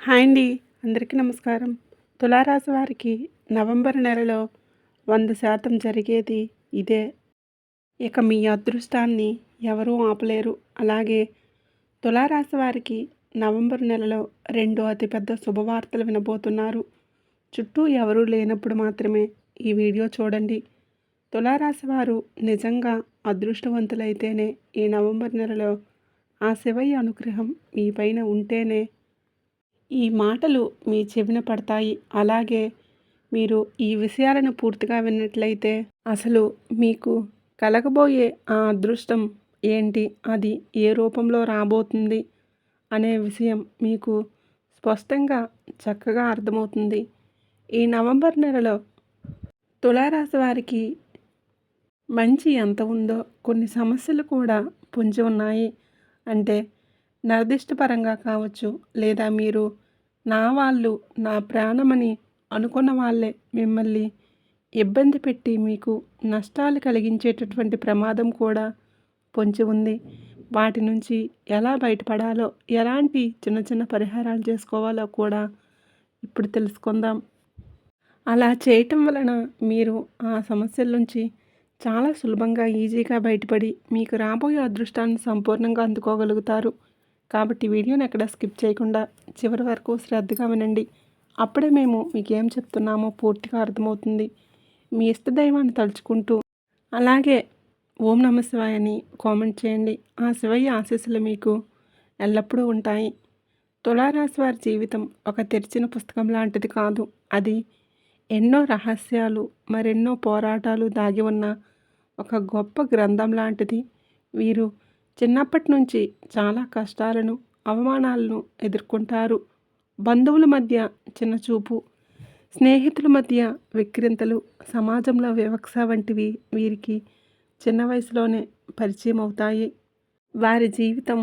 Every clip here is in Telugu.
హాయ్ అండి. అందరికీ నమస్కారం. తులారాశి వారికి నవంబర్ నెలలో 100% జరిగేది ఇదే. ఇక మీ అదృష్టాన్ని ఎవరూ ఆపలేరు. అలాగే తులారాశి వారికి నవంబర్ నెలలో 2 అతిపెద్ద శుభవార్తలు వినబోతున్నారు. చుట్టూ ఎవరూ లేనప్పుడు మాత్రమే ఈ వీడియో చూడండి. తులారాశి వారు నిజంగా అదృష్టవంతులైతేనే ఈ నవంబర్ నెలలో ఆ శివయ్య అనుగ్రహం మీ పైన ఉంటేనే ఈ మాటలు మీ చెవిన పడతాయి. అలాగే మీరు ఈ విషయాలను పూర్తిగా విన్నట్లయితే అసలు మీకు కలగబోయే ఆ అదృష్టం ఏంటి, అది ఏ రూపంలో రాబోతుంది అనే విషయం మీకు స్పష్టంగా చక్కగా అర్థమవుతుంది. ఈ నవంబర్ నెలలో తులారాశి వారికి మంచి ఎంత ఉందో కొన్ని సమస్యలు కూడా పొంచి ఉన్నాయి. అంటే నిర్దిష్టపరంగా కావచ్చు, లేదా మీరు నా వాళ్ళు, నా ప్రాణమని అనుకున్న వాళ్ళే మిమ్మల్ని ఇబ్బంది పెట్టి మీకు నష్టాలు కలిగించేటటువంటి ప్రమాదం కూడా పొంచి ఉంది. వాటి నుంచి ఎలా బయటపడాలో, ఎలాంటి చిన్న చిన్న పరిహారాలు చేసుకోవాలో కూడా ఇప్పుడు తెలుసుకుందాం. అలా చేయటం వలన మీరు ఆ సమస్యల నుంచి చాలా సులభంగా, ఈజీగా బయటపడి మీకు రాబోయే అదృష్టాన్ని సంపూర్ణంగా అందుకోగలుగుతారు. కాబట్టి వీడియోని ఎక్కడ స్కిప్ చేయకుండా చివరి వరకు శ్రద్ధగా వినండి. అప్పుడే మేము మీకు ఏం చెప్తున్నామో పూర్తిగా అర్థమవుతుంది. మీ ఇష్టదైవాన్ని తలుచుకుంటూ అలాగే ఓం నమ శివాయ అని కామెంట్ చేయండి. ఆ శివయ్య ఆశీస్సులు మీకు ఎల్లప్పుడూ ఉంటాయి. తులారాశి వారి జీవితం ఒక తెరిచిన పుస్తకం లాంటిది కాదు. అది ఎన్నో రహస్యాలు, మరెన్నో పోరాటాలు దాగి ఉన్న ఒక గొప్ప గ్రంథం లాంటిది. వీరు చిన్నప్పటి నుంచి చాలా కష్టాలను, అవమానాలను ఎదుర్కొంటారు. బంధువుల మధ్య చిన్నచూపు, స్నేహితుల మధ్య విక్రింతలు, సమాజంలో వివక్ష వంటివి వీరికి చిన్న వయసులోనే పరిచయం అవుతాయి. వారి జీవితం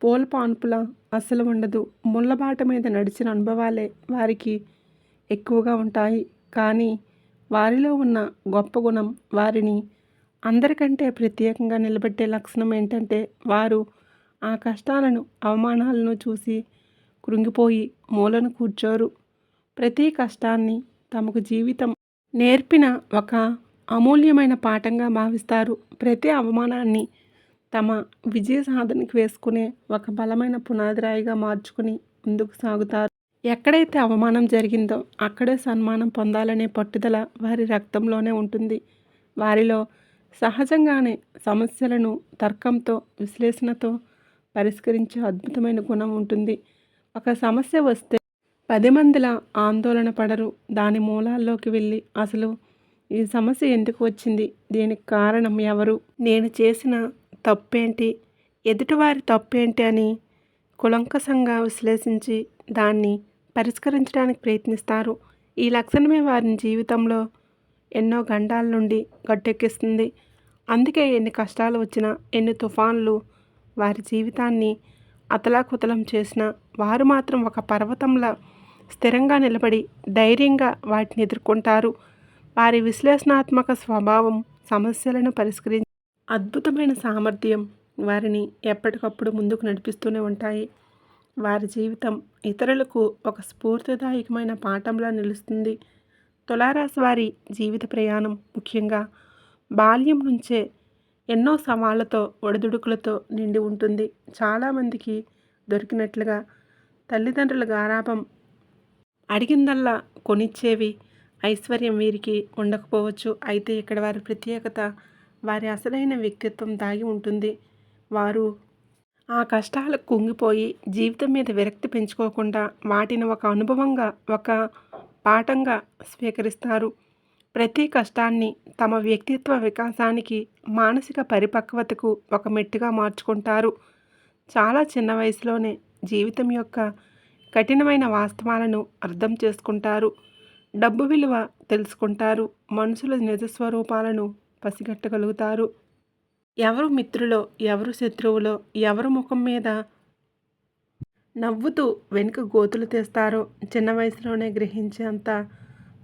పూలపాన్పులా అస్సలు ఉండదు. ముళ్ళబాట మీద నడిచిన అనుభవాలే వారికి ఎక్కువగా ఉంటాయి. కానీ వారిలో ఉన్న గొప్ప గుణం, వారిని అందరికంటే ప్రత్యేకంగా నిలబెట్టే లక్షణం ఏంటంటే వారు ఆ కష్టాలను, అవమానాలను చూసి కృంగిపోయి మూలను కూర్చోరు. ప్రతి కష్టాన్ని తమకు జీవితం నేర్పిన ఒక అమూల్యమైన పాఠంగా భావిస్తారు. ప్రతి అవమానాన్ని తమ విజయ సాధనకి వేసుకునే ఒక బలమైన పునాదిరాయిగా మార్చుకుని ముందుకు సాగుతారు. ఎక్కడైతే అవమానం జరిగిందో అక్కడే సన్మానం పొందాలనే పట్టుదల వారి రక్తంలోనే ఉంటుంది. వారిలో సహజంగానే సమస్యలను తర్కంతో, విశ్లేషణతో పరిష్కరించే అద్భుతమైన గుణం ఉంటుంది. ఒక సమస్య వస్తే 10 మందిలా ఆందోళన పడరు. దాని మూలాల్లోకి వెళ్ళి అసలు ఈ సమస్య ఎందుకు వచ్చింది, దీనికి కారణం ఎవరు, నేను చేసిన తప్పేంటి, ఎదుటివారి తప్పేంటి అని కులంకషంగా విశ్లేషించి దాన్ని పరిష్కరించడానికి ప్రయత్నిస్తారు. ఈ లక్షణమే వారి జీవితంలో ఎన్నో గండాల నుండి గట్టెక్కిస్తుంది. అందుకే ఎన్ని కష్టాలు వచ్చినా, ఎన్ని తుఫాన్లు వారి జీవితాన్ని అతలాకుతలం చేసినా వారు మాత్రం ఒక పర్వతంలా స్థిరంగా నిలబడి ధైర్యంగా వాటిని ఎదుర్కొంటారు. వారి విశ్లేషణాత్మక స్వభావం, సమస్యలను పరిష్కరించే అద్భుతమైన సామర్థ్యం వారిని ఎప్పటికప్పుడు ముందుకు నడిపిస్తూనే ఉంటాయి. వారి జీవితం ఇతరులకు ఒక స్ఫూర్తిదాయకమైన పాఠంలా నిలుస్తుంది. తులారాశి వారి జీవిత ప్రయాణం ముఖ్యంగా బాల్యం నుంచే ఎన్నో సవాళ్లతో, ఒడిదుడుకులతో నిండి ఉంటుంది. చాలామందికి దొరికినట్లుగా తల్లిదండ్రుల గారాబం, అడిగిందల్లా కొనిచ్చేవి ఐశ్వర్యం వీరికి ఉండకపోవచ్చు. అయితే ఇక్కడ వారి ప్రత్యేకత, వారి అసలైన వ్యక్తిత్వం దాగి ఉంటుంది. వారు ఆ కష్టాలకు కుంగిపోయి జీవితం మీద విరక్తి పెంచుకోకుండా వాటిని ఒక అనుభవంగా, ఒక పాఠంగా స్వీకరిస్తారు. ప్రతి కష్టాన్ని తమ వ్యక్తిత్వ వికాసానికి, మానసిక పరిపక్వతకు ఒక మెట్టుగా మార్చుకుంటారు. చాలా చిన్న వయసులోనే జీవితం యొక్క కఠినమైన వాస్తవాలను అర్థం చేసుకుంటారు. డబ్బు విలువ తెలుసుకుంటారు. మనుషుల నిజస్వరూపాలను పసిగట్టగలుగుతారు. ఎవరు మిత్రులో, ఎవరు శత్రువులో, ఎవరు ముఖం మీద నవ్వుతూ వెనుక గోతులు తీస్తారో చిన్న వయసులోనే గ్రహించేంత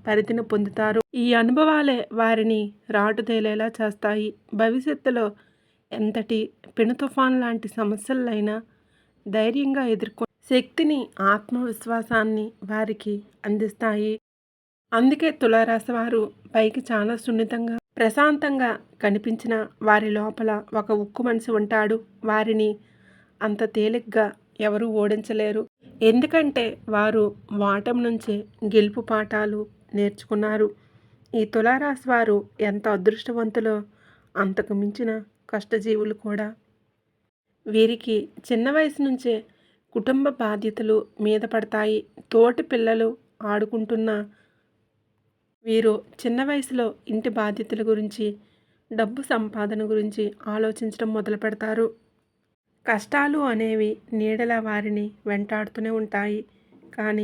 పరిధిని పొందుతారు. ఈ అనుభవాలే వారిని రాటుదేలేలా చేస్తాయి. భవిష్యత్తులో ఎంతటి పెను తుఫాన్ లాంటి సమస్యలైనా ధైర్యంగా ఎదుర్కొని శక్తిని, ఆత్మవిశ్వాసాన్ని వారికి అందిస్తాయి. అందుకే తులారాశి వారు పైకి చాలా సున్నితంగా, ప్రశాంతంగా కనిపించిన వారి లోపల ఒక ఉక్కు మనిషి ఉంటాడు. వారిని అంత తేలిగ్గా ఎవరూ ఓడించలేరు. ఎందుకంటే వారు ఓటమి నుంచే గెలుపు పాఠాలు నేర్చుకున్నారు. ఈ తులారాశి వారు ఎంత అదృష్టవంతులో అంతకు మించిన కష్టజీవులు కూడా. వీరికి చిన్న వయసు నుంచే కుటుంబ బాధ్యతలు మీద పడతాయి. తోటి పిల్లలు ఆడుకుంటున్న వీరు చిన్న వయసులో ఇంటి బాధ్యతల గురించి, డబ్బు సంపాదన గురించి ఆలోచించడం మొదలు పెడతారు. కష్టాలు అనేవి నీడలా వారిని వెంటాడుతూనే ఉంటాయి. కానీ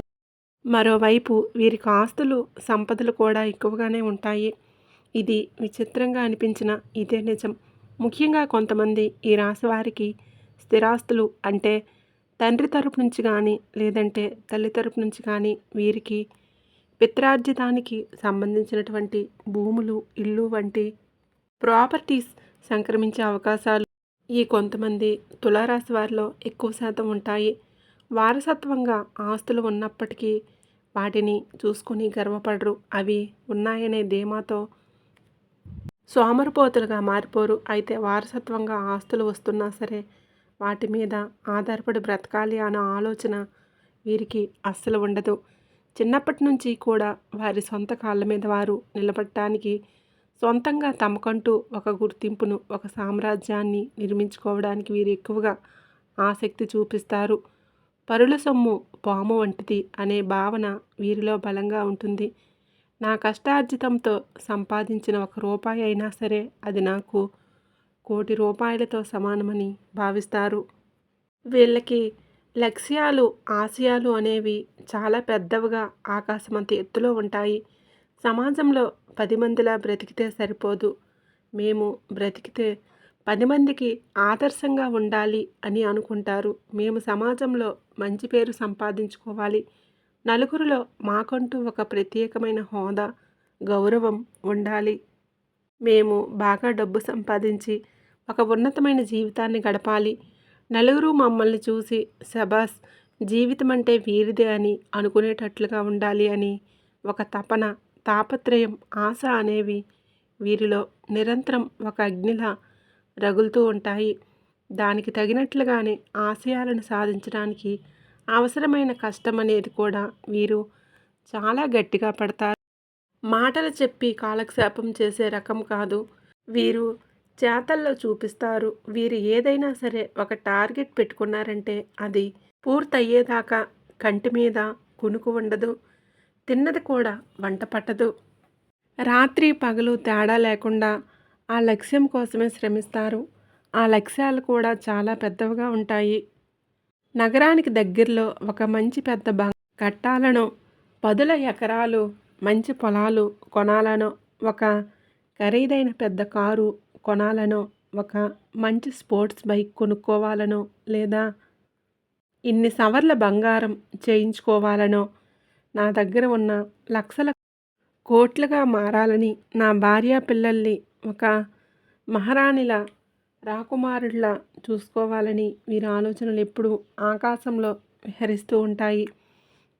మరోవైపు వీరికి ఆస్తులు, సంపదలు కూడా ఎక్కువగానే ఉంటాయి. ఇది విచిత్రంగా అనిపించిన ఇదే నిజం. ముఖ్యంగా కొంతమంది ఈ రాశి వారికి స్థిరాస్తులు అంటే తండ్రి తరపు నుంచి కానీ, లేదంటే తల్లి తరపు నుంచి కానీ వీరికి పిత్రార్జితానికి సంబంధించినటువంటి భూములు, ఇల్లు వంటి ప్రాపర్టీస్ సంక్రమించే అవకాశాలు ఈ కొంతమంది తులారాశి వారిలో ఎక్కువ శాతం ఉంటాయి. వారసత్వంగా ఆస్తులు ఉన్నప్పటికీ వాటిని చూసుకొని గర్వపడరు. అవి ఉన్నాయనే ధీమాతో సోమరిపోతులుగా మారిపోరు. అయితే వారసత్వంగా ఆస్తులు వస్తున్నా సరే వాటి మీద ఆధారపడి బ్రతకాలి అనే ఆలోచన వీరికి అస్సలు ఉండదు. చిన్నప్పటి నుంచి కూడా వారి సొంత కాళ్ళ మీద వారు నిలబడటానికి, సొంతంగా తమకంటూ ఒక గుర్తింపును, ఒక సామ్రాజ్యాన్ని నిర్మించుకోవడానికి వీరు ఎక్కువగా ఆసక్తి చూపిస్తారు. పరుల సొమ్ము పాము వంటిది అనే భావన వీరిలో బలంగా ఉంటుంది. నా కష్టార్జితంతో సంపాదించిన ఒక రూపాయి అయినా సరే అది నాకు కోటి రూపాయలతో సమానమని భావిస్తారు. వీళ్ళకి లక్ష్యాలు, ఆశయాలు అనేవి చాలా పెద్దవిగా ఆకాశమంత ఎత్తులో ఉంటాయి. సమాజంలో 10 మందిలా బ్రతికితే సరిపోదు. మేము బ్రతికితే 10 మందికి ఆదర్శంగా ఉండాలి అని అనుకుంటారు. మేము సమాజంలో మంచి పేరు సంపాదించుకోవాలి. నలుగురిలో మాకంటూ ఒక ప్రత్యేకమైన హోదా, గౌరవం ఉండాలి. మేము బాగా డబ్బు సంపాదించి ఒక ఉన్నతమైన జీవితాన్ని గడపాలి. నలుగురు మమ్మల్ని చూసి శబాస్, జీవితం అంటే వీరిదే అని అనుకునేటట్లుగా ఉండాలి అని ఒక తపన, తాపత్రయం, ఆశ అనేవి వీరిలో నిరంతరం ఒక అగ్నిలా రగులుతూ ఉంటాయి. దానికి తగినట్లుగానే ఆశయాలను సాధించడానికి అవసరమైన కష్టం అనేది కూడా వీరు చాలా గట్టిగా పడతారు. మాటలు చెప్పి కాలక్షేపం చేసే రకం కాదు. వీరు చేతల్లో చూపిస్తారు. వీరు ఏదైనా సరే ఒక టార్గెట్ పెట్టుకున్నారంటే అది పూర్తయ్యేదాకా కంటి మీద కునుకు ఉండదు. తిన్నది కూడా వంట పట్టదు. రాత్రి పగలు తేడా లేకుండా ఆ లక్ష్యం కోసమే శ్రమిస్తారు. ఆ లక్ష్యాలు కూడా చాలా పెద్దవిగా ఉంటాయి. నగరానికి దగ్గరలో ఒక మంచి పెద్ద కట్టాలనో, 10 ఎకరాలు మంచి పొలాలు కొనాలనో, ఒక ఖరీదైన పెద్ద కారు కొనాలనో, ఒక మంచి స్పోర్ట్స్ బైక్ కొనుక్కోవాలనో, లేదా ఇన్ని సవర్ల బంగారం చేయించుకోవాలనో, నా దగ్గర ఉన్న లక్షల కోట్లుగా మారాలని, నా భార్య పిల్లల్ని ఒక మహారాణిలా, రాకుమారుడిలా చూసుకోవాలని వీరి ఆలోచనలు ఎప్పుడూ ఆకాశంలో విహరిస్తూ ఉంటాయి.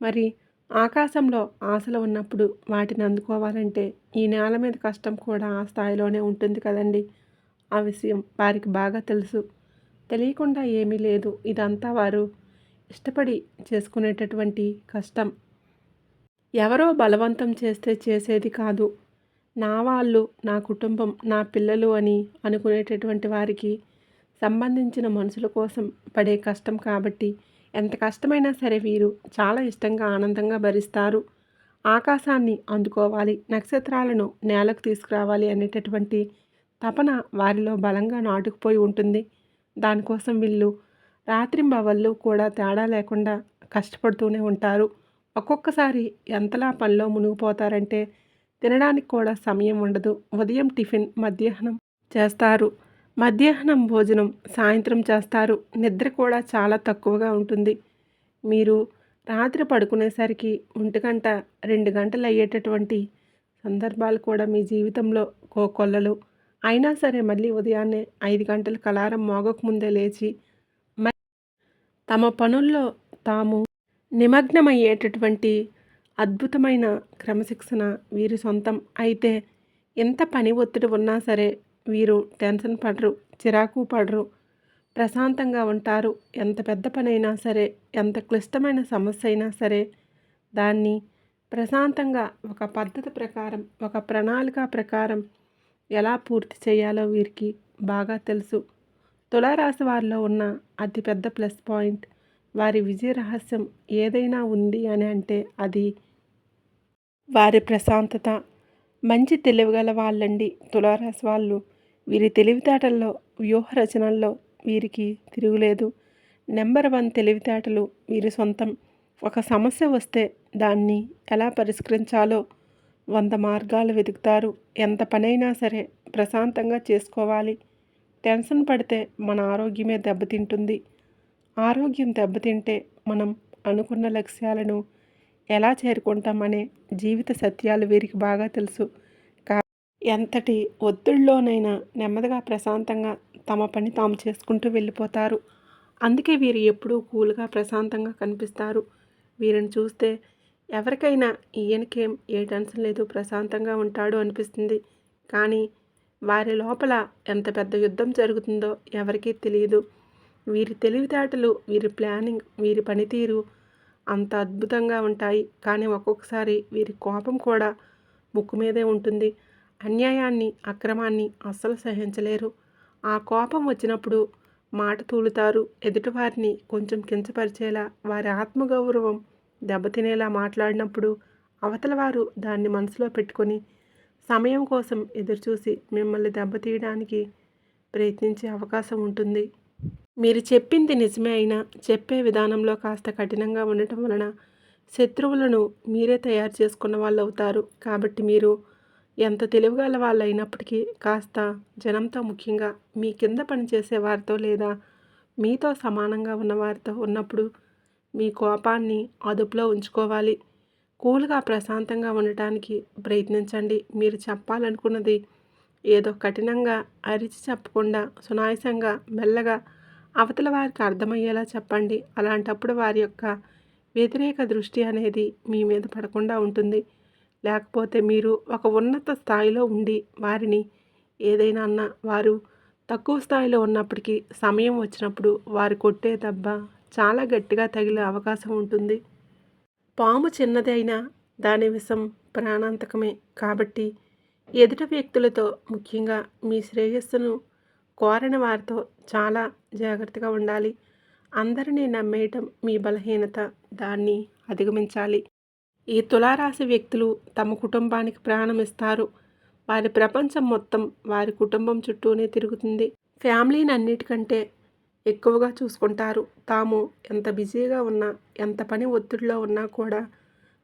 మరి ఆకాశంలో ఆశలు ఉన్నప్పుడు వాటిని అందుకోవాలంటే ఈ నేల మీద కష్టం కూడా ఆ స్థాయిలోనే ఉంటుంది కదండి. ఆ విషయం వారికి బాగా తెలుసు. తెలియకుండా ఏమీ లేదు. ఇదంతా వారు ఇష్టపడి చేసుకునేటటువంటి కష్టం. ఎవరో బలవంతం చేస్తే చేసేది కాదు. నా వాళ్ళు, నా కుటుంబం, నా పిల్లలు అని అనుకునేటటువంటి వారికి సంబంధించిన మనుషుల కోసం పడే కష్టం కాబట్టి ఎంత కష్టమైనా సరే వీరు చాలా ఇష్టంగా, ఆనందంగా భరిస్తారు. ఆకాశాన్ని అందుకోవాలి, నక్షత్రాలను నేలకు తీసుకురావాలి అనేటటువంటి తపన వారిలో బలంగా నాటుకుపోయి ఉంటుంది. దానికోసం వీళ్ళు రాత్రింబవళ్ళు కూడా తేడా లేకుండా కష్టపడుతూనే ఉంటారు. ఒక్కొక్కసారి ఎంతలా పనిలో మునిగిపోతారంటే తినడానికి కూడా సమయం ఉండదు. ఉదయం టిఫిన్, మధ్యాహ్నం చేస్తారు. మధ్యాహ్నం భోజనం సాయంత్రం చేస్తారు. నిద్ర కూడా చాలా తక్కువగా ఉంటుంది. మీరు రాత్రి పడుకునేసరికి 1 గంట, 2 గంటలు అయ్యేటటువంటి సందర్భాలు కూడా మీ జీవితంలో కోకొల్లలు. అయినా సరే మళ్ళీ ఉదయాన్నే 5 గంటలకు అలారం మోగకముందే లేచి తమ పనుల్లో తాము నిమగ్నమయ్యేటటువంటి అద్భుతమైన క్రమశిక్షణ వీరి సొంతం. అయితే ఎంత పని ఒత్తిడి ఉన్నా సరే వీరు టెన్షన్ పడరు, చిరాకు పడరు, ప్రశాంతంగా ఉంటారు. ఎంత పెద్ద పనైనా సరే, ఎంత క్లిష్టమైన సమస్య అయినా సరే దాన్ని ప్రశాంతంగా ఒక పద్ధతి ప్రకారం, ఒక ప్రణాళిక ప్రకారం ఎలా పూర్తి చేయాలో వీరికి బాగా తెలుసు. తులారాశి వారిలో ఉన్న అతిపెద్ద ప్లస్ పాయింట్, వారి విజయ రహస్యం ఏదైనా ఉంది అని అంటే అది వారి ప్రశాంతత. మంచి తెలివిగల వాళ్ళండి తులారాశి వాళ్ళు. వీరి తెలివితేటల్లో, వ్యూహ రచనల్లో వీరికి తిరుగులేదు. నెంబర్ 1 తెలివితేటలు వీరి సొంతం. ఒక సమస్య వస్తే దాన్ని ఎలా పరిష్కరించాలో 100 మార్గాలు వెతుకుతారు. ఎంత పనైనా సరే ప్రశాంతంగా చేసుకోవాలి. టెన్షన్ పడితే మన ఆరోగ్యమే దెబ్బతింటుంది. ఆరోగ్యం దెబ్బతింటే మనం అనుకున్న లక్ష్యాలను ఎలా చేరుకుంటామనే జీవిత సత్యాలు వీరికి బాగా తెలుసు. ఎంతటి ఒత్తిడిలోనైనా నెమ్మదిగా ప్రశాంతంగా తమ పని తాము చేసుకుంటూ వెళ్ళిపోతారు. అందుకే వీరు ఎప్పుడూ కూల్గా ప్రశాంతంగా కనిపిస్తారు. వీరిని చూస్తే ఎవరికైనా ఈయనకేం ఏ టెన్షన్ లేదు, ప్రశాంతంగా ఉంటాడు అనిపిస్తుంది. కానీ వారి లోపల ఎంత పెద్ద యుద్ధం జరుగుతుందో ఎవరికీ తెలియదు. వీరి తెలివితేటలు, వీరి ప్లానింగ్, వీరి పనితీరు అంత అద్భుతంగా ఉంటాయి. కానీ ఒక్కొక్కసారి వీరి కోపం కూడా ముక్కు మీదే ఉంటుంది. అన్యాయాన్ని, అక్రమాన్ని అస్సలు సహించలేరు. ఆ కోపం వచ్చినప్పుడు మాట తూలుతారు. ఎదుటివారిని కొంచెం కించపరిచేలా, వారి ఆత్మగౌరవం దెబ్బతినేలా మాట్లాడినప్పుడు అవతల వారు దాన్ని మనసులో పెట్టుకొని సమయం కోసం ఎదురుచూసి మిమ్మల్ని దెబ్బతీయడానికి ప్రయత్నించే అవకాశం ఉంటుంది. మీరు చెప్పింది నిజమే అయినా చెప్పే విధానంలో కాస్త కఠినంగా ఉండటం వలన శత్రువులను మీరే తయారు చేసుకున్న వాళ్ళు అవుతారు. కాబట్టి మీరు ఎంత తెలివిగల వాళ్ళు అయినప్పటికీ కాస్త జనంతో, ముఖ్యంగా మీ కింద పనిచేసే వారితో లేదా మీతో సమానంగా ఉన్నవారితో ఉన్నప్పుడు మీ కోపాన్ని అదుపులో ఉంచుకోవాలి. కూల్గా ప్రశాంతంగా ఉండటానికి ప్రయత్నించండి. మీరు చెప్పాలనుకున్నది ఏదో కఠినంగా అరిచి చెప్పకుండా సునాయాసంగా, మెల్లగా అవతల వారికి అర్థమయ్యేలా చెప్పండి. అలాంటప్పుడు వారి యొక్క వ్యతిరేక దృష్టి అనేది మీ మీద పడకుండా ఉంటుంది. లేకపోతే మీరు ఒక ఉన్నత స్థాయిలో ఉండి వారిని ఏదైనా అన్నా వారు తక్కువ స్థాయిలో ఉన్నప్పటికీ సమయం వచ్చినప్పుడు వారు కొట్టే దెబ్బ చాలా గట్టిగా తగిలే అవకాశం ఉంటుంది. పాము చిన్నది అయినా దాని విషం ప్రాణాంతకమే. కాబట్టి ఎదుటి వ్యక్తులతో, ముఖ్యంగా మీ శ్రేయస్సును కోరని వారితో చాలా జాగ్రత్తగా ఉండాలి. అందరినీ నమ్మేయటం మీ బలహీనత. దాన్ని అధిగమించాలి. ఈ తులారాశి వ్యక్తులు తమ కుటుంబానికి ప్రాణం ఇస్తారు. వారి ప్రపంచం మొత్తం వారి కుటుంబం చుట్టూనే తిరుగుతుంది. ఫ్యామిలీని అన్నిటికంటే ఎక్కువగా చూసుకుంటారు. తాము ఎంత బిజీగా ఉన్నా, ఎంత పని ఒత్తిడిలో ఉన్నా కూడా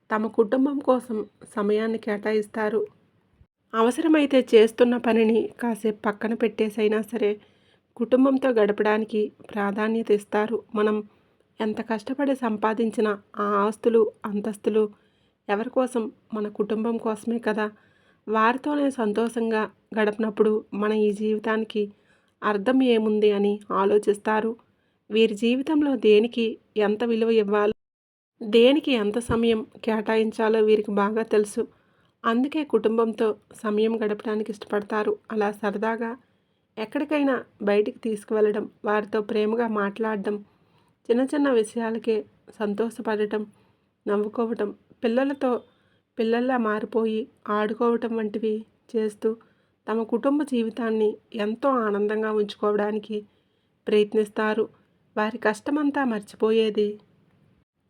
తమ కుటుంబం కోసం సమయాన్ని కేటాయిస్తారు. అవసరమైతే చేస్తున్న పనిని కాసేపు పక్కన పెట్టేసైనా సరే కుటుంబంతో గడపడానికి ప్రాధాన్యత ఇస్తారు. మనం ఎంత కష్టపడి సంపాదించిన ఆ ఆస్తులు, అంతస్తులు ఎవరి కోసం? మన కుటుంబం కోసమే కదా. వారితోనే సంతోషంగా గడిపినప్పుడు మన ఈ జీవితానికి అర్థం ఏముంది అని ఆలోచిస్తారు. వీరి జీవితంలో దేనికి ఎంత విలువ ఇవ్వాలో, దేనికి ఎంత సమయం కేటాయించాలో వీరికి బాగా తెలుసు. అందుకే కుటుంబంతో సమయం గడపడానికి ఇష్టపడతారు. అలా సరదాగా ఎక్కడికైనా బయటికి తీసుకువెళ్ళడం, వారితో ప్రేమగా మాట్లాడడం, చిన్న చిన్న విషయాలకే సంతోషపడటం, నవ్వుకోవటం, పిల్లలతో పిల్లల్లా మారిపోయి ఆడుకోవటం వంటివి చేస్తూ తమ కుటుంబ జీవితాన్ని ఎంతో ఆనందంగా ఉంచుకోవడానికి ప్రయత్నిస్తారు. వారి కష్టమంతా మర్చిపోయేది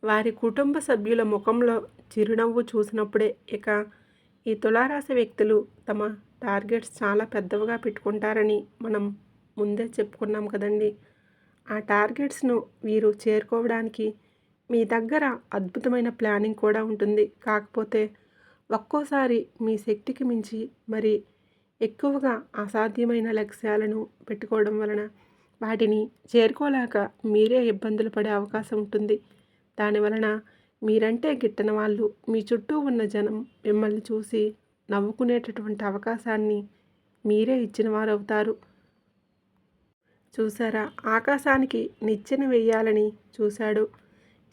వారి కుటుంబ సభ్యుల ముఖంలో చిరునవ్వు చూసినప్పుడే. ఇక ఈ తులారాశి వ్యక్తులు తమ టార్గెట్స్ చాలా పెద్దవిగా పెట్టుకుంటారని మనం ముందే చెప్పుకున్నాం కదండి. ఆ టార్గెట్స్ను వీరు చేరుకోవడానికి మీ దగ్గర అద్భుతమైన ప్లానింగ్ కూడా ఉంటుంది. కాకపోతే ఒక్కోసారి మీ శక్తికి మించి మరి ఎక్కువగా అసాధ్యమైన లక్ష్యాలను పెట్టుకోవడం వలన వాటిని చేరుకోలేక మీరే ఇబ్బందులు పడే అవకాశం ఉంటుంది. దానివలన మీరంటే గిట్టని వాళ్ళు, మీ చుట్టూ ఉన్న జనం మిమ్మల్ని చూసి నవ్వుకునేటటువంటి అవకాశాన్ని మీరే ఇచ్చిన వారు అవుతారు. చూసారా, ఆకాశానికి నిచ్చెన వెయ్యాలని చూశాడు,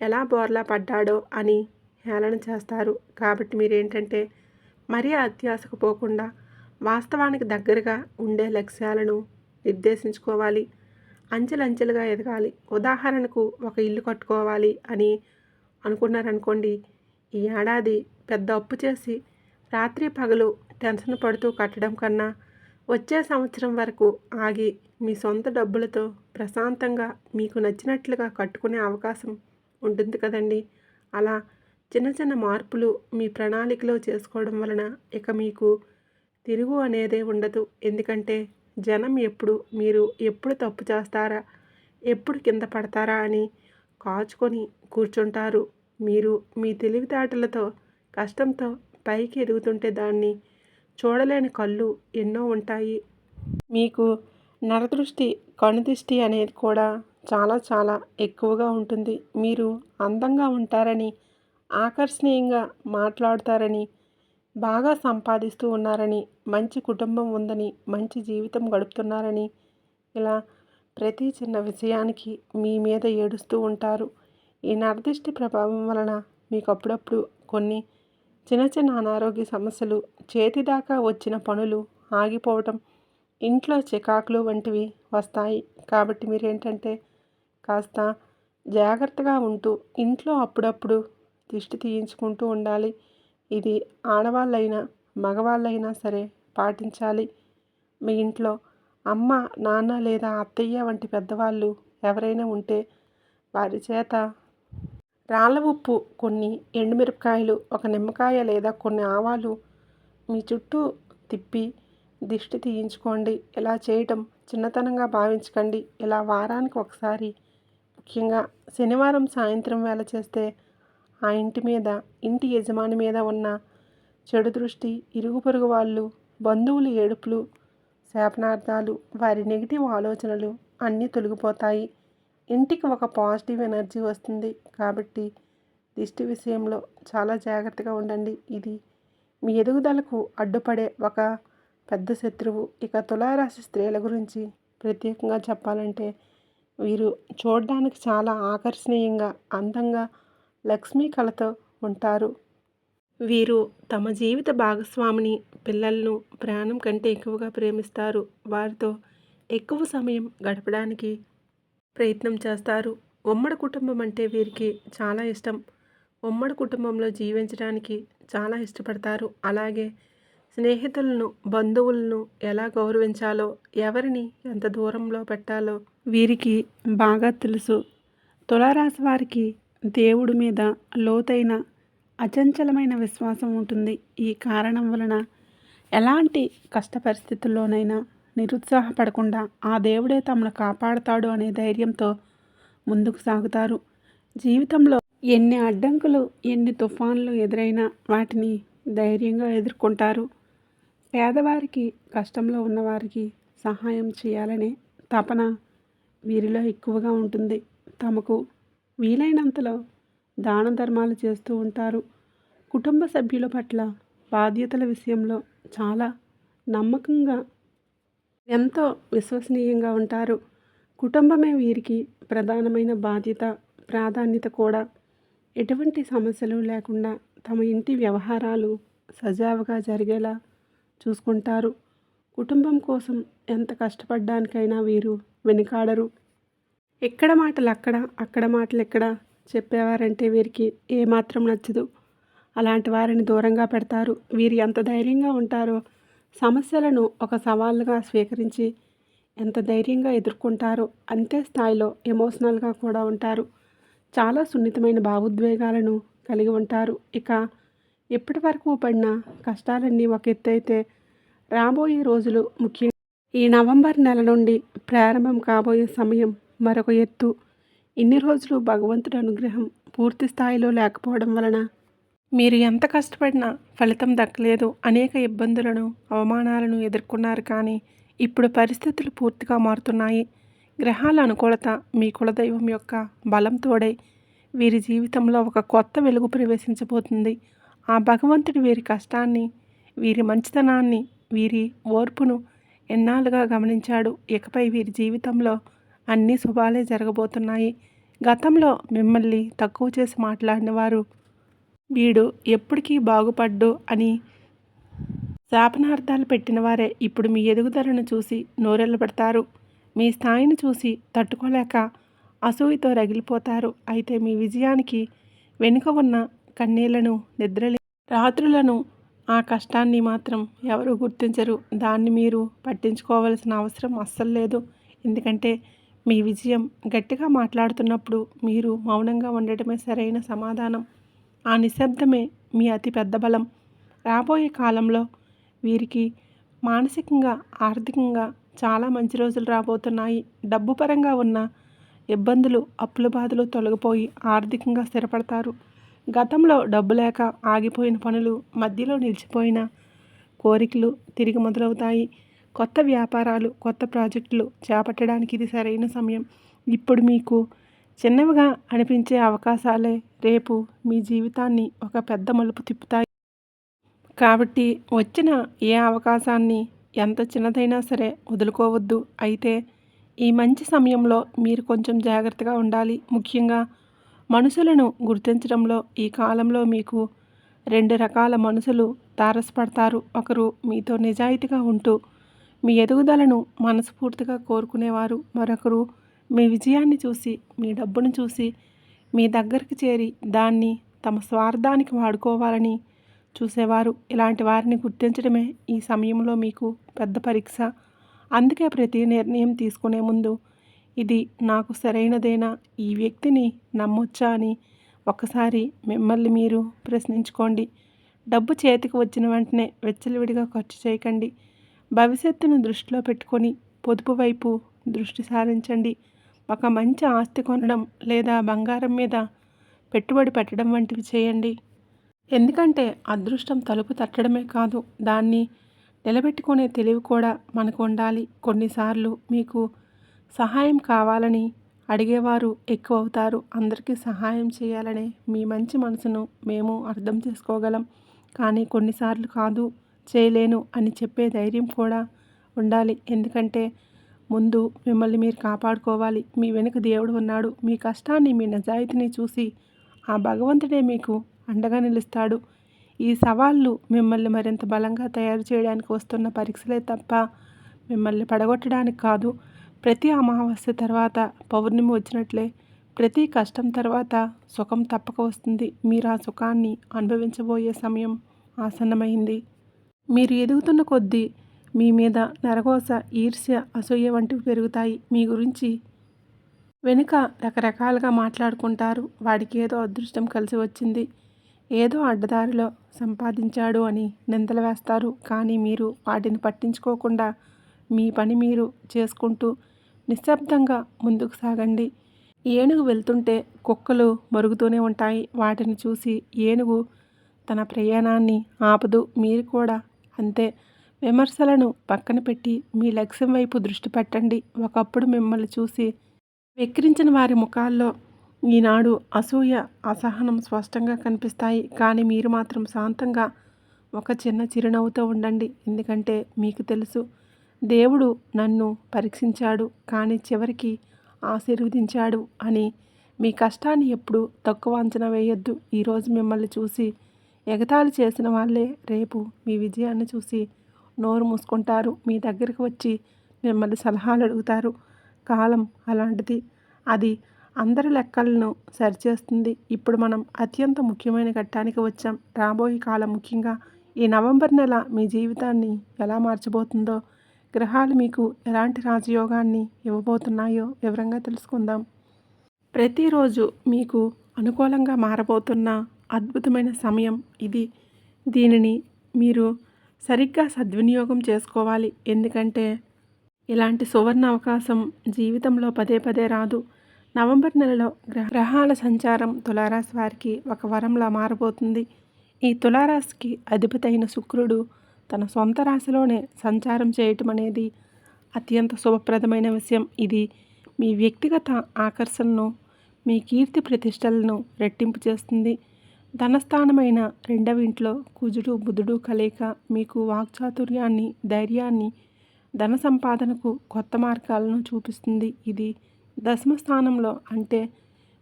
ఎలా బోర్లా పడ్డాడో అని హేళన చేస్తారు. కాబట్టి మీరేంటంటే మరీ అత్యాశకు పోకుండా వాస్తవానికి దగ్గరగా ఉండే లక్ష్యాలను నిర్దేశించుకోవాలి. అంచెలంచెలుగా ఎదగాలి. ఉదాహరణకు ఒక ఇల్లు కట్టుకోవాలి అని అనుకున్నారనుకోండి. ఈ ఏడాది పెద్ద అప్పు చేసి రాత్రి పగలు టెన్షన్ పడుతూ కట్టడం కన్నా వచ్చే సంవత్సరం వరకు ఆగి మీ సొంత డబ్బులతో ప్రశాంతంగా మీకు నచ్చినట్లుగా కట్టుకునే అవకాశం ఉంటుంది కదండి. అలా చిన్న చిన్న మార్పులు మీ ప్రణాళికలో చేసుకోవడం వలన ఇక మీకు తిరుగు అనేదే ఉండదు. ఎందుకంటే జనం మీరు ఎప్పుడు తప్పు చేస్తారా, ఎప్పుడు కింద పడతారా అని కాచుకొని కూర్చుంటారు. మీరు మీ తెలివితేటలతో కష్టంతో పైకి ఎదుగుతుంటే దాన్ని చూడలేని కళ్ళు ఎన్నో ఉంటాయి. మీకు నరదృష్టి, కనుదిష్టి అనేది కూడా చాలా చాలా ఎక్కువగా ఉంటుంది. మీరు అందంగా ఉంటారని, ఆకర్షణీయంగా మాట్లాడతారని, బాగా సంపాదిస్తూ ఉన్నారని, మంచి కుటుంబం ఉందని, మంచి జీవితం గడుపుతున్నారని, ఇలా ప్రతి చిన్న విషయానికి మీ మీద ఏడుస్తూ ఉంటారు. ఈ నరదిష్టి ప్రభావం వలన మీకు అప్పుడప్పుడు కొన్ని చిన్న చిన్న అనారోగ్య సమస్యలు, చేతిదాకా వచ్చిన పనులు ఆగిపోవటం, ఇంట్లో చికాకులు వంటివి వస్తాయి. కాబట్టి మీరేంటంటే కాస్త జాగ్రత్తగా ఉంటూ ఇంట్లో అప్పుడప్పుడు దిష్టి తీయించుకుంటూ ఉండాలి. ఇది ఆడవాళ్ళైనా మగవాళ్ళైనా సరే పాటించాలి. మీ ఇంట్లో అమ్మ, నాన్న లేదా అత్తయ్య వంటి పెద్దవాళ్ళు ఎవరైనా ఉంటే వారి చేత రాళ్ళ ఉప్పు, కొన్ని ఎండుమిరపకాయలు, ఒక నిమ్మకాయ లేదా కొన్ని ఆవాలు మీ చుట్టూ తిప్పి దిష్టి తీయించుకోండి. ఇలా చేయటం చిన్నతనంగా భావించకండి. ఇలా వారానికి ఒకసారి, ముఖ్యంగా శనివారం సాయంత్రం వేళ చేస్తే ఆ ఇంటి మీద, ఇంటి యజమాని మీద ఉన్న చెడు దృష్టి, ఇరుగు పొరుగు వాళ్ళు, బంధువులు ఏడుపులు, శాపనార్థాలు, వారి నెగిటివ్ ఆలోచనలు అన్నీ తొలగిపోతాయి. ఇంటికి ఒక పాజిటివ్ ఎనర్జీ వస్తుంది. కాబట్టి దిష్టి విషయంలో చాలా జాగ్రత్తగా ఉండండి. ఇది మీ ఎదుగుదలకు అడ్డుపడే ఒక పెద్ద శత్రువు. ఇక తులారాశి స్త్రీల గురించి ప్రత్యేకంగా చెప్పాలంటే వీరు చూడడానికి చాలా ఆకర్షణీయంగా, అందంగా, లక్ష్మీ కళతో ఉంటారు. వీరు తమ జీవిత భాగస్వామిని, పిల్లలను ప్రాణం కంటే ఎక్కువగా ప్రేమిస్తారు. వారితో ఎక్కువ సమయం గడపడానికి ప్రయత్నం చేస్తారు. ఉమ్మడి కుటుంబం అంటే వీరికి చాలా ఇష్టం. ఉమ్మడి కుటుంబంలో జీవించడానికి చాలా ఇష్టపడతారు. అలాగే స్నేహితులను, బంధువులను ఎలా గౌరవించాలో, ఎవరిని ఎంత దూరంలో పెట్టాలో వీరికి బాగా తెలుసు. తులారాశి వారికి దేవుడి మీద లోతైన అచంచలమైన విశ్వాసం ఉంటుంది. ఈ కారణం వలన ఎలాంటి కష్ట పరిస్థితుల్లోనైనా నిరుత్సాహపడకుండా ఆ దేవుడే తమను కాపాడుతాడు అనే ధైర్యంతో ముందుకు సాగుతారు. జీవితంలో ఎన్ని అడ్డంకులు, ఎన్ని తుఫాన్లు ఎదురైనా వాటిని ధైర్యంగా ఎదుర్కొంటారు. పేదవారికి, కష్టంలో ఉన్నవారికి సహాయం చేయాలనే తపన వీరిలో ఎక్కువగా ఉంటుంది. తమకు వీలైనంతలో దాన ధర్మాలు చేస్తూ ఉంటారు. కుటుంబ సభ్యుల పట్ల బాధ్యతల విషయంలో చాలా నమ్మకంగా, ఎంతో విశ్వసనీయంగా ఉంటారు. కుటుంబమే వీరికి ప్రధానమైన బాధ్యత, ప్రాధాన్యత కూడా. ఎటువంటి సమస్యలు లేకుండా తమ ఇంటి వ్యవహారాలు సజావుగా జరిగేలా చూసుకుంటారు. కుటుంబం కోసం ఎంత కష్టపడ్డానికైనా వీరు వెనుకాడరు. ఎక్కడ మాటలు అక్కడ, అక్కడ మాటలు ఎక్కడ చెప్పేవారంటే వీరికి ఏమాత్రం నచ్చదు. అలాంటి వారిని దూరంగా పెడతారు. వీరు ఎంత ధైర్యంగా ఉంటారో, సమస్యలను ఒక సవాలుగా స్వీకరించి ఎంత ధైర్యంగా ఎదుర్కొంటారో అంతే స్థాయిలో ఎమోషనల్గా కూడా ఉంటారు. చాలా సున్నితమైన భావోద్వేగాలను కలిగి ఉంటారు. ఇక ఎప్పటి వరకు పడిన కష్టాలన్నీ ఒక ఎత్తు అయితే, రాబోయే రోజులు, ముఖ్యంగా ఈ నవంబర్ నెల నుండి ప్రారంభం కాబోయే సమయం మరొక ఎత్తు. ఇన్ని రోజులు భగవంతుడి అనుగ్రహం పూర్తి స్థాయిలో లేకపోవడం వలన మీరు ఎంత కష్టపడినా ఫలితం దక్కలేదు. అనేక ఇబ్బందులను, అవమానాలను ఎదుర్కొన్నారు. కానీ ఇప్పుడు పరిస్థితులు పూర్తిగా మారుతున్నాయి. గ్రహాల అనుకూలత, మీ కులదైవం యొక్క బలం తోడై వీరి జీవితంలో ఒక కొత్త వెలుగు ప్రవేశించబోతుంది. ఆ భగవంతుడు వీరి కష్టాన్ని, వీరి మంచితనాన్ని, వీరి ఓర్పును ఎన్నాళ్ళుగా గమనించాడు. ఇకపై వీరి జీవితంలో అన్ని శుభాలే జరగబోతున్నాయి. గతంలో మిమ్మల్ని తక్కువ చేసి మాట్లాడిన వారు వీడు ఎప్పటికీ బాగుపడ్డు అని శాపనార్థాలు పెట్టిన వారే ఇప్పుడు మీ ఎదుగుదలను చూసి నోరెళ్ళబెడతారు. మీ స్థాయిని చూసి తట్టుకోలేక అసూయతో రగిలిపోతారు. అయితే మీ విజయానికి వెనుక ఉన్న కన్నీళ్లను, నిద్రలే రాత్రులను, ఆ కష్టాన్ని మాత్రం ఎవరు గుర్తించరు. దాన్ని మీరు పట్టించుకోవాల్సిన అవసరం అస్సలు లేదు. ఎందుకంటే మీ విజయం గట్టిగా మాట్లాడుతున్నప్పుడు మీరు మౌనంగా ఉండటమే సరైన సమాధానం. ఆ నిశ్శబ్దమే మీ అతి పెద్ద బలం. రాబోయే కాలంలో వీరికి మానసికంగా, ఆర్థికంగా చాలా మంచి రోజులు రాబోతున్నాయి. డబ్బు పరంగా ఉన్న ఇబ్బందులు, అప్పుల బాధలు తొలగిపోయి ఆర్థికంగా స్థిరపడతారు. గతంలో డబ్బు లేక ఆగిపోయిన పనులు, మధ్యలో నిలిచిపోయిన కోరికలు తిరిగి మొదలవుతాయి. కొత్త వ్యాపారాలు, కొత్త ప్రాజెక్టులు చేపట్టడానికి ఇది సరైన సమయం. ఇప్పుడు మీకు చిన్నవిగా అనిపించే అవకాశాలే రేపు మీ జీవితాన్ని ఒక పెద్ద మలుపు తిప్పుతాయి. కాబట్టి వచ్చిన ఏ అవకాశాన్ని ఎంత చిన్నదైనా సరే వదులుకోవద్దు. అయితే ఈ మంచి సమయంలో మీరు కొంచెం జాగ్రత్తగా ఉండాలి. ముఖ్యంగా మనుషులను గుర్తించడంలో ఈ కాలంలో మీకు 2 రకాల మనుషులు తారసపడతారు. ఒకరు మీతో నిజాయితీగా ఉంటూ మీ ఎదుగుదలను మనస్ఫూర్తిగా కోరుకునేవారు. మరొకరు మీ విజయాన్ని చూసి, మీ డబ్బును చూసి మీ దగ్గరికి చేరి దాన్ని తమ స్వార్థానికి వాడుకోవాలని చూసేవారు. ఇలాంటి వారిని గుర్తించడమే ఈ సమయంలో మీకు పెద్ద పరీక్ష. అందుకే ప్రతి నిర్ణయం తీసుకునే ముందు ఇది నాకు సరైనదేనా, ఈ వ్యక్తిని నమ్మొచ్చా అని ఒక్కసారి మిమ్మల్ని మీరు ప్రశ్నించుకోండి. డబ్బు చేతికి వచ్చిన వెంటనే విచ్చలవిడిగా ఖర్చు చేయకండి. భవిష్యత్తును దృష్టిలో పెట్టుకొని పొదుపు వైపు దృష్టి సారించండి. ఒక మంచి ఆస్తి కొనడం లేదా బంగారం మీద పెట్టుబడి పెట్టడం వంటివి చేయండి. ఎందుకంటే అదృష్టం తలుపు తట్టడమే కాదు, దాన్ని నిలబెట్టుకునే తెలివి కూడా మనకు ఉండాలి. కొన్నిసార్లు మీకు సహాయం కావాలని అడిగేవారు ఎక్కువ అవుతారు. అందరికీ సహాయం చేయాలనే మీ మంచి మనసును మేము అర్థం చేసుకోగలం. కానీ కొన్నిసార్లు కాదు, చేయలేను అని చెప్పే ధైర్యం కూడా ఉండాలి. ఎందుకంటే ముందు మిమ్మల్ని మీరు కాపాడుకోవాలి. మీ వెనుక దేవుడు ఉన్నాడు. మీ కష్టాన్ని, మీ నిజాయితీని చూసి ఆ భగవంతుడే మీకు అండగా నిలుస్తాడు. ఈ సవాళ్ళు మిమ్మల్ని మరింత బలంగా తయారు చేయడానికి వస్తున్న పరీక్షలే తప్ప మిమ్మల్ని పడగొట్టడానికి కాదు. ప్రతి అమావాస్య తర్వాత పౌర్ణమి వచ్చినట్లే ప్రతి కష్టం తర్వాత సుఖం తప్పక వస్తుంది. మీరు ఆ సుఖాన్ని అనుభవించబోయే సమయం ఆసన్నమైంది. మీరు ఎదుగుతున్న కొద్దీ మీ మీద నరఘోష, ఈర్ష్య, అసూయ వంటివి పెరుగుతాయి. మీ గురించి వెనుక రకరకాలుగా మాట్లాడుకుంటారు. వాడికి ఏదో అదృష్టం కలిసి వచ్చింది, ఏదో అడ్డదారిలో సంపాదించాడు అని నిందలు వేస్తారు. కానీ మీరు వాటిని పట్టించుకోకుండా మీ పని మీరు చేసుకుంటూ నిశ్శబ్దంగా ముందుకు సాగండి. ఏనుగు వెళ్తుంటే కుక్కలు మరుగుతూనే ఉంటాయి. వాటిని చూసి ఏనుగు తన ప్రయాణాన్ని ఆపదు. మీరు కూడా అంతే. విమర్శలను పక్కన పెట్టి మీ లక్ష్యం వైపు దృష్టి పెట్టండి. ఒకప్పుడు మిమ్మల్ని చూసి వెక్కిరించిన వారి ముఖాల్లో ఈనాడు అసూయ, అసహనం స్పష్టంగా కనిపిస్తాయి. కానీ మీరు మాత్రం శాంతంగా ఒక చిన్న చిరునవ్వుతో ఉండండి. ఎందుకంటే మీకు తెలుసు, దేవుడు నన్ను పరీక్షించాడు కానీ చివరికి ఆశీర్వదించాడు అని. మీ కష్టాన్ని ఎప్పుడు తక్కువ అంచనా వేయొద్దు. ఈరోజు మిమ్మల్ని చూసి ఎగతాళి చేసిన వాళ్ళే రేపు మీ విజయాన్ని చూసి నోరు మూసుకుంటారు. మీ దగ్గరికి వచ్చి మిమ్మల్ని సలహాలు అడుగుతారు. కాలం అలాంటిది, అది అందరి లెక్కలను సరిచేస్తుంది. ఇప్పుడు మనం అత్యంత ముఖ్యమైన ఘట్టానికి వచ్చాం. రాబోయే కాలం, ముఖ్యంగా ఈ నవంబర్ నెల మీ జీవితాన్ని ఎలా మార్చబోతుందో, గ్రహాలు మీకు ఎలాంటి రాజయోగాన్ని ఇవ్వబోతున్నాయో వివరంగా తెలుసుకుందాం. ప్రతిరోజు మీకు అనుకూలంగా మారబోతున్న అద్భుతమైన సమయం ఇది. దీనిని మీరు సరిగ్గా సద్వినియోగం చేసుకోవాలి. ఎందుకంటే ఇలాంటి సువర్ణ అవకాశం జీవితంలో పదే పదే రాదు. నవంబర్ నెలలో గ్రహాల సంచారం తులారాశి వారికి ఒక వరంలా మారబోతుంది. ఈ తులారాశికి అధిపతి అయిన శుక్రుడు తన సొంత రాశిలోనే సంచారం చేయటం అనేది అత్యంత శుభప్రదమైన విషయం. ఇది మీ వ్యక్తిగత ఆకర్షణను, మీ కీర్తి ప్రతిష్టలను రెట్టింపు చేస్తుంది. ధనస్థానమైన 2వ ఇంట్లో కుజుడు, బుధుడు కలయిక మీకు వాక్చాతుర్యాన్ని, ధైర్యాన్ని, ధన సంపాదనకు కొత్త మార్గాలను చూపిస్తుంది. ఇది 10వ స్థానంలో, అంటే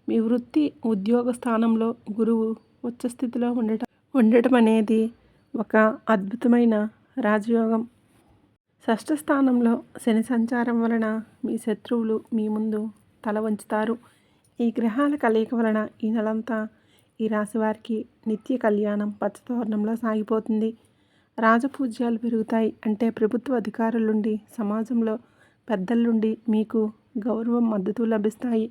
మీ వృత్తి ఉద్యోగ స్థానంలో గురువు ఉచ్చ స్థితిలో ఉండటం అనేది ఒక అద్భుతమైన రాజయోగం. షష్ఠ స్థానంలో శని సంచారం వలన మీ శత్రువులు మీ ముందు తల వంచుతారు. ఈ గ్రహాల కలయిక వలన ఈ నెలంతా ఈ రాశి వారికి నిత్య కళ్యాణం పచ్చతోరణంలో సాగిపోతుంది. రాజపూజ్యాలు పెరుగుతాయి. అంటే ప్రభుత్వ అధికారుల నుండి, సమాజంలో పెద్దల నుండి మీకు గౌరవం, మద్దతు లభిస్తాయి.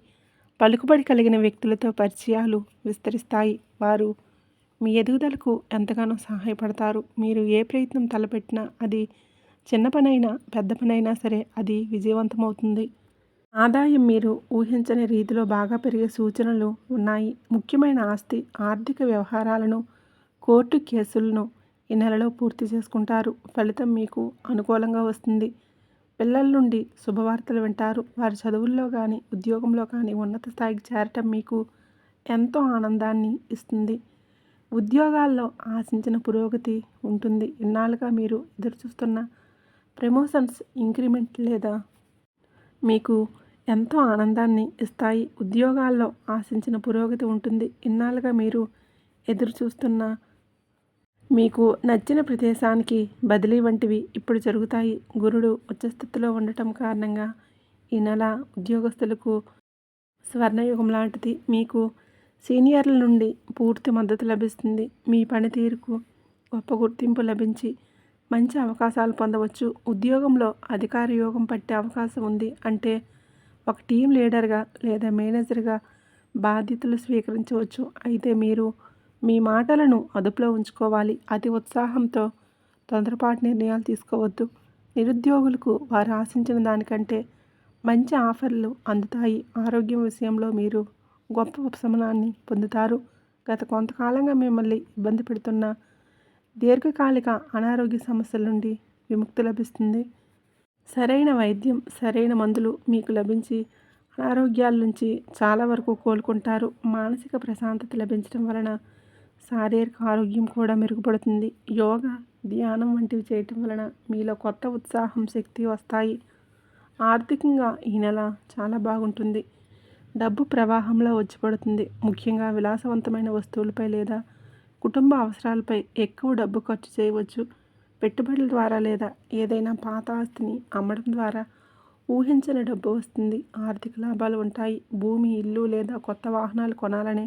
పలుకుబడి కలిగిన వ్యక్తులతో పరిచయాలు విస్తరిస్తాయి. వారు మీ ఎదుగుదలకు ఎంతగానో సహాయపడతారు. మీరు ఏ ప్రయత్నం తలపెట్టినా, అది చిన్న పనైనా పెద్ద పనైనా సరే, అది విజయవంతమవుతుంది. ఆదాయం మీరు ఊహించని రీతిలో బాగా పెరిగే సూచనలు ఉన్నాయి. ముఖ్యమైన ఆస్తి, ఆర్థిక వ్యవహారాలను, కోర్టు కేసులను ఈ నెలలో పూర్తి చేసుకుంటారు. ఫలితం మీకు అనుకూలంగా వస్తుంది. పిల్లల నుండి శుభవార్తలు వింటారు. వారి చదువుల్లో కానీ, ఉద్యోగంలో కానీ ఉన్నత స్థాయికి చేరటం మీకు ఎంతో ఆనందాన్ని ఇస్తుంది. ఉద్యోగాల్లో ఆశించిన పురోగతి ఉంటుంది. ఇన్నాళ్ళుగా మీరు ఎదురుచూస్తున్న ప్రమోషన్స్, ఇంక్రిమెంట్ లేదా మీకు ఎంతో ఆనందాన్ని ఇస్తాయి. ఉద్యోగాల్లో ఆశించిన పురోగతి ఉంటుంది. ఇన్నాళ్ళుగా మీరు ఎదురు చూస్తున్న మీకు నచ్చిన ప్రదేశానికి బదిలీ వంటివి ఇప్పుడు జరుగుతాయి. గురుడు ఉచ్చస్థితిలో ఉండటం కారణంగా ఈ నెల ఉద్యోగస్తులకు స్వర్ణయుగం లాంటిది. మీకు సీనియర్ల నుండి పూర్తి మద్దతు లభిస్తుంది. మీ పనితీరుకు గొప్ప గుర్తింపు లభించి మంచి అవకాశాలు పొందవచ్చు. ఉద్యోగంలో అధికార యోగం పట్టే అవకాశం ఉంది. అంటే ఒక టీం లీడర్గా లేదా మేనేజర్గా బాధ్యతలు స్వీకరించవచ్చు. అయితే మీరు మీ మాటలను అదుపులో ఉంచుకోవాలి. అతి ఉత్సాహంతో తొందరపాటు నిర్ణయాలు తీసుకోవద్దు. నిరుద్యోగులకు వారు ఆశించిన దానికంటే మంచి ఆఫర్లు అందుతాయి. ఆరోగ్యం విషయంలో మీరు గొప్ప ఉపశమనాన్ని పొందుతారు. గత కొంతకాలంగా మిమ్మల్ని ఇబ్బంది పెడుతున్న దీర్ఘకాలిక అనారోగ్య సమస్యల నుండి విముక్తి లభిస్తుంది. సరైన వైద్యం, సరైన మందులు మీకు లభించి అనారోగ్యాల నుంచి చాలా వరకు కోలుకుంటారు. మానసిక ప్రశాంతత లభించడం వలన శారీరక ఆరోగ్యం కూడా మెరుగుపడుతుంది. యోగా, ధ్యానం వంటివి చేయటం వలన మీలో కొత్త ఉత్సాహం, శక్తి వస్తాయి. ఆర్థికంగా ఈ నెల చాలా బాగుంటుంది. డబ్బు ప్రవాహంలో వచ్చి పడుతుంది. ముఖ్యంగా విలాసవంతమైన వస్తువులపై లేదా కుటుంబ అవసరాలపై ఎక్కువ డబ్బు ఖర్చు చేయవచ్చు. పెట్టుబడుల ద్వారా లేదా ఏదైనా పాత ఆస్తిని అమ్మడం ద్వారా ఊహించని డబ్బు వస్తుంది. ఆర్థిక లాభాలు ఉంటాయి. భూమి, ఇల్లు లేదా కొత్త వాహనాలు కొనాలనే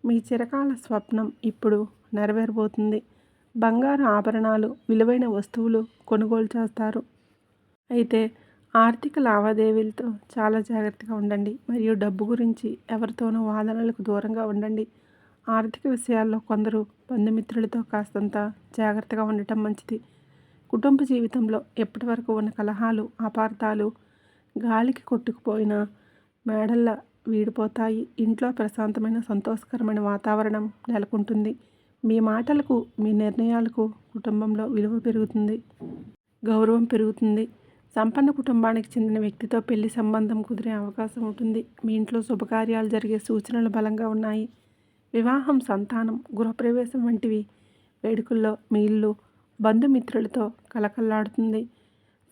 మీ చిరకాల స్వప్నం ఇప్పుడు నెరవేరబోతుంది. బంగారు ఆభరణాలు, విలువైన వస్తువులు కొనుగోలు చేస్తారు. అయితే ఆర్థిక లావాదేవీలతో చాలా జాగ్రత్తగా ఉండండి. మరియు డబ్బు గురించి ఎవరితోనూ వాదనలకు దూరంగా ఉండండి. ఆర్థిక విషయాల్లో కొందరు బంధుమిత్రులతో కాస్తంత జాగ్రత్తగా ఉండటం మంచిది. కుటుంబ జీవితంలో ఎప్పటి వరకు ఉన్న కలహాలు, అపార్థాలు గాలికి కొట్టుకుపోయిన మేడల్లా వీడిపోతాయి. ఇంట్లో ప్రశాంతమైన, సంతోషకరమైన వాతావరణం నెలకొంటుంది. మీ మాటలకు, మీ నిర్ణయాలకు కుటుంబంలో విలువ పెరుగుతుంది, గౌరవం పెరుగుతుంది. సంపన్న కుటుంబానికి చెందిన వ్యక్తితో పెళ్లి సంబంధం కుదిరే అవకాశం ఉంటుంది. మీ ఇంట్లో శుభకార్యాలు జరిగే సూచనలు బలంగా ఉన్నాయి. వివాహం, సంతానం, గృహప్రవేశం వంటివి వేడుకల్లో మీ ఇల్లు బంధుమిత్రులతో కలకల్లాడుతుంది.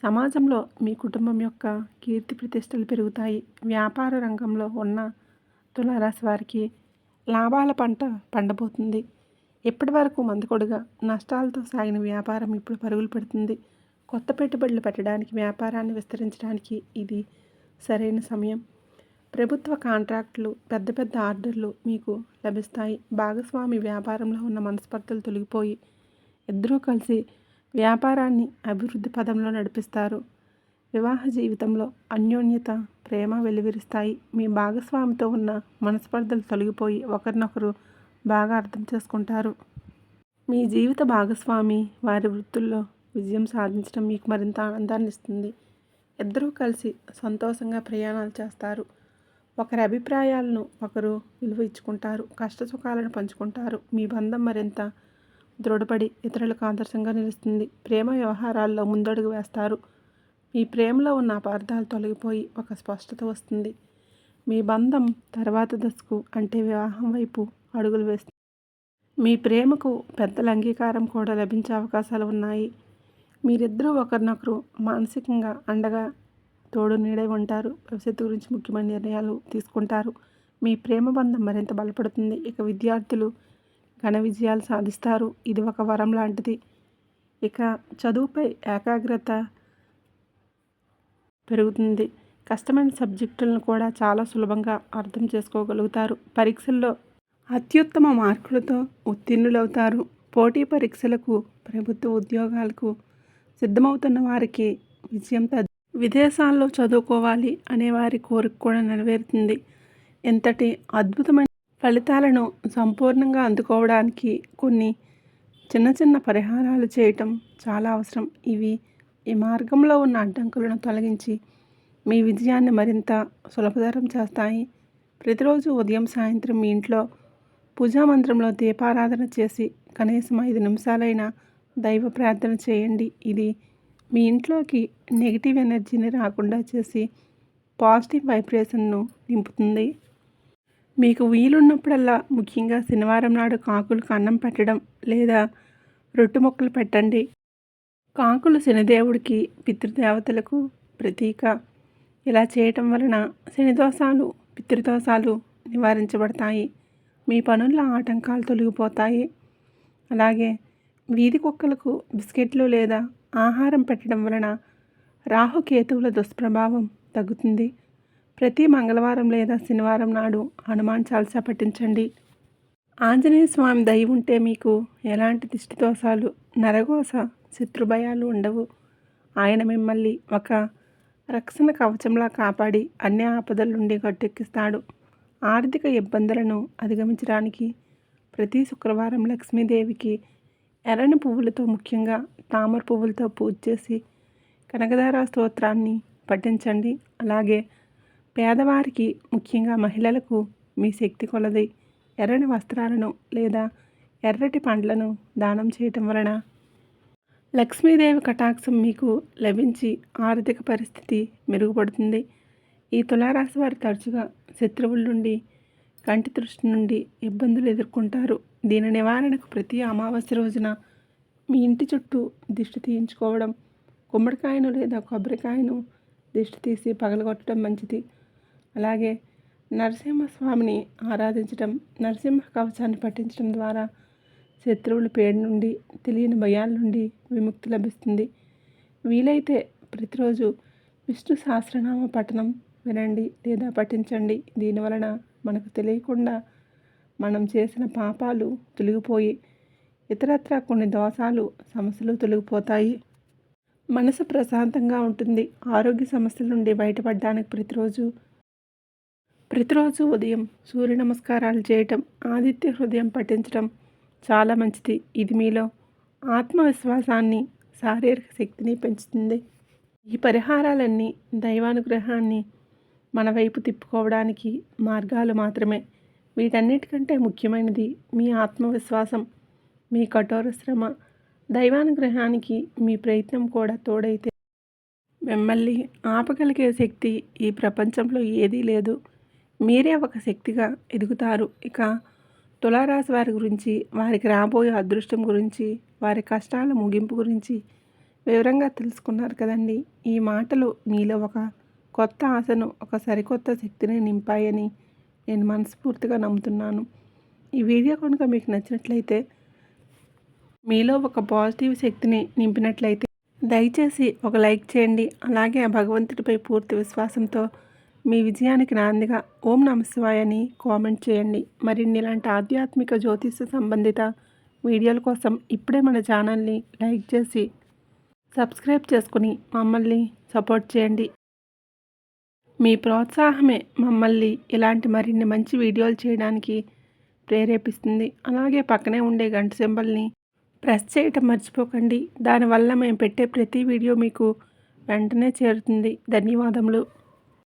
సమాజంలో మీ కుటుంబం యొక్క కీర్తి ప్రతిష్టలు పెరుగుతాయి. వ్యాపార రంగంలో ఉన్న తులారాశి వారికి లాభాల పంట పండబోతుంది. ఇప్పటి వరకు మందకొడిగా నష్టాలతో సాగిన వ్యాపారం ఇప్పుడు పరుగులు పెడుతుంది. కొత్త పెట్టుబడులు పెట్టడానికి, వ్యాపారాన్ని విస్తరించడానికి ఇది సరైన సమయం. ప్రభుత్వ కాంట్రాక్టులు, పెద్ద పెద్ద ఆర్డర్లు మీకు లభిస్తాయి. భాగస్వామి వ్యాపారంలో ఉన్న మనస్పర్ధలు తొలగిపోయి ఇద్దరూ కలిసి వ్యాపారాన్ని అభివృద్ధి పదంలో నడిపిస్తారు. వివాహ జీవితంలో అన్యోన్యత, ప్రేమ వెల్లివిరుస్తాయి. మీ భాగస్వామితో ఉన్న మనస్పర్ధలు తొలగిపోయి ఒకరినొకరు బాగా అర్థం చేసుకుంటారు. మీ జీవిత భాగస్వామి వారి వృత్తుల్లో విజయం సాధించడం మీకు మరింత ఆనందాన్ని ఇస్తుంది. ఇద్దరూ కలిసి సంతోషంగా ప్రయాణాలు చేస్తారు. ఒకరి అభిప్రాయాలను ఒకరు విలువ ఇచ్చుకుంటారు. కష్టసుఖాలను పంచుకుంటారు. మీ బంధం మరింత దృఢపడి ఇతరులకు ఆదర్శంగా నిలుస్తుంది. ప్రేమ వ్యవహారాల్లో ముందడుగు వేస్తారు. మీ ప్రేమలో ఉన్న అపార్థాలు తొలగిపోయి ఒక స్పష్టత వస్తుంది. మీ బంధం తర్వాత దశకు, అంటే వివాహం వైపు అడుగులు వేస్తుంది. మీ ప్రేమకు పెద్దల అంగీకారం కూడా లభించే అవకాశాలు ఉన్నాయి. మీరిద్దరూ ఒకరినొకరు మానసికంగా అండగా తోడు నీడై ఉంటారు. భవిష్యత్తు గురించి ముఖ్యమైన నిర్ణయాలు తీసుకుంటారు. మీ ప్రేమ బంధం మరింత బలపడుతుంది. ఇక విద్యార్థులు ఘన విజయాలు సాధిస్తారు. ఇది ఒక వరం లాంటిది. ఇక చదువుపై ఏకాగ్రత పెరుగుతుంది. కష్టమైన సబ్జెక్టులను కూడా చాలా సులభంగా అర్థం చేసుకోగలుగుతారు. పరీక్షల్లో అత్యుత్తమ మార్కులతో ఉత్తీర్ణులవుతారు. పోటీ పరీక్షలకు, ప్రభుత్వ ఉద్యోగాలకు సిద్ధమవుతున్న వారికి విజయం విదేశాల్లో చదువుకోవాలి అనే వారి కోరిక కూడా నెరవేరుతుంది. ఎంతటి అద్భుతమైన ఫలితాలను సంపూర్ణంగా అందుకోవడానికి కొన్ని చిన్న చిన్న పరిహారాలు చేయటం చాలా అవసరం. ఇవి ఈ మార్గంలో ఉన్న అడ్డంకులను తొలగించి మీ విజయాన్ని మరింత సులభతరం చేస్తాయి. ప్రతిరోజు ఉదయం సాయంత్రం మీ ఇంట్లో పూజా మందిరంలో దీపారాధన చేసి కనీసం 5 నిమిషాలైనా దైవ ప్రార్థన చేయండి. ఇది మీ ఇంట్లోకి నెగిటివ్ ఎనర్జీని రాకుండా చేసి పాజిటివ్ వైబ్రేషన్ను నింపుతుంది. మీకు వీలున్నప్పుడల్లా, ముఖ్యంగా శనివారం నాడు కాకులకు అన్నం పెట్టడం లేదా రొట్టె ముక్కలు పెట్టండి. కాకులు శనిదేవుడికి, పితృదేవతలకు ప్రతీక. ఇలా చేయటం వలన శనిదోషాలు, పితృదోషాలు నివారించబడతాయి. మీ పనుల ఆటంకాలు తొలగిపోతాయి. అలాగే వీధి కుక్కలకు బిస్కెట్లు లేదా ఆహారం పెట్టడం వలన రాహుకేతువుల దుష్ప్రభావం తగ్గుతుంది. ప్రతి మంగళవారం లేదా శనివారం నాడు హనుమాన్ చాలీసా పఠించండి. ఆంజనేయ స్వామి దయ ఉంటే మీకు ఎలాంటి దిష్టి దోషాలు, నరఘోష, శత్రుభయాలు ఉండవు. ఆయన మిమ్మల్ని ఒక రక్షణ కవచంలా కాపాడి అన్ని ఆపదల నుండి గట్టెక్కిస్తాడు. ఆర్థిక ఇబ్బందులను అధిగమించడానికి ప్రతి శుక్రవారం లక్ష్మీదేవికి ఎర్రని పువ్వులతో, ముఖ్యంగా తామర పువ్వులతో పూజ చేసి కనకధార స్తోత్రాన్ని పఠించండి. అలాగే పేదవారికి, ముఖ్యంగా మహిళలకు మీ శక్తి కొలది ఎర్రని వస్త్రాలను లేదా ఎర్రటి పండ్లను దానం చేయటం వలన లక్ష్మీదేవి కటాక్షం మీకు లభించి ఆర్థిక పరిస్థితి మెరుగుపడుతుంది. ఈ తులారాశి వారు తరచుగా శత్రువుల నుండి, కంటి దృష్టి నుండి ఇబ్బందులు ఎదుర్కొంటారు. దీని నివారణకు ప్రతి అమావాస్య రోజున మీ ఇంటి చుట్టూ దిష్టి తీయించుకోవడం, గుమ్మడికాయను లేదా కొబ్బరికాయను దిష్టి తీసి పగలగొట్టడం మంచిది. అలాగే నరసింహస్వామిని ఆరాధించడం, నరసింహ కవచాన్ని పఠించడం ద్వారా శత్రువుల పేరు నుండి, తెలియని భయాల నుండి విముక్తి లభిస్తుంది. వీలైతే ప్రతిరోజు విష్ణు సహస్రనామ పఠనం వినండి లేదా పఠించండి. దీనివలన మనకు తెలియకుండా మనం చేసిన పాపాలు తొలగిపోయి ఇతరత్రా కొన్ని దోషాలు, సమస్యలు తొలగిపోతాయి. మనసు ప్రశాంతంగా ఉంటుంది. ఆరోగ్య సమస్యల నుండి బయటపడడానికి ప్రతిరోజు ఉదయం సూర్య నమస్కారాలు చేయటం, ఆదిత్య హృదయం పఠించడం చాలా మంచిది. ఇది మీలో ఆత్మవిశ్వాసాన్ని, శారీరక శక్తిని పెంచుతుంది. ఈ పరిహారాలన్నీ దైవానుగ్రహాన్ని మన వైపు తిప్పుకోవడానికి మార్గాలు మాత్రమే. వీటన్నిటికంటే ముఖ్యమైనది మీ ఆత్మవిశ్వాసం, మీ కఠోర శ్రమ. దైవానుగ్రహానికి మీ ప్రయత్నం కూడా తోడైతే మిమ్మల్ని ఆపగలిగే శక్తి ఈ ప్రపంచంలో ఏదీ లేదు. మీరే ఒక శక్తిగా ఎదుగుతారు. ఇక తులారాశి వారి గురించి, వారికి రాబోయే అదృష్టం గురించి, వారి కష్టాల ముగింపు గురించి వివరంగా తెలుసుకున్నారు కదండి. ఈ మాటలు మీలో ఒక కొత్త ఆశను, ఒక సరికొత్త శక్తిని నింపాయని నేను మనస్ఫూర్తిగా నమ్ముతున్నాను. ఈ వీడియో కనుక మీకు నచ్చినట్లయితే, మీలో ఒక పాజిటివ్ శక్తిని నింపినట్లయితే దయచేసి ఒక లైక్ చేయండి. అలాగే ఆ భగవంతుడిపై పూర్తి విశ్వాసంతో మీ విజయానికి నాందిగా ఓం నమః శివాయ అని కామెంట్ చేయండి. మరిన్ని ఇలాంటి ఆధ్యాత్మిక జ్యోతిష సంబంధిత వీడియోల కోసం ఇప్పుడే మన ఛానల్ని లైక్ చేసి సబ్స్క్రైబ్ చేసుకుని మమ్మల్ని సపోర్ట్ చేయండి. మీ ప్రోత్సాహమే మమ్మల్ని ఇలాంటి మరిన్ని మంచి వీడియోలు చేయడానికి ప్రేరేపిస్తుంది. అలాగే పక్కనే ఉండే గంట సింబల్ని ప్రెస్ చేయటం మర్చిపోకండి. దానివల్ల మేము పెట్టే ప్రతి వీడియో మీకు వెంటనే చేరుతుంది. ధన్యవాదములు.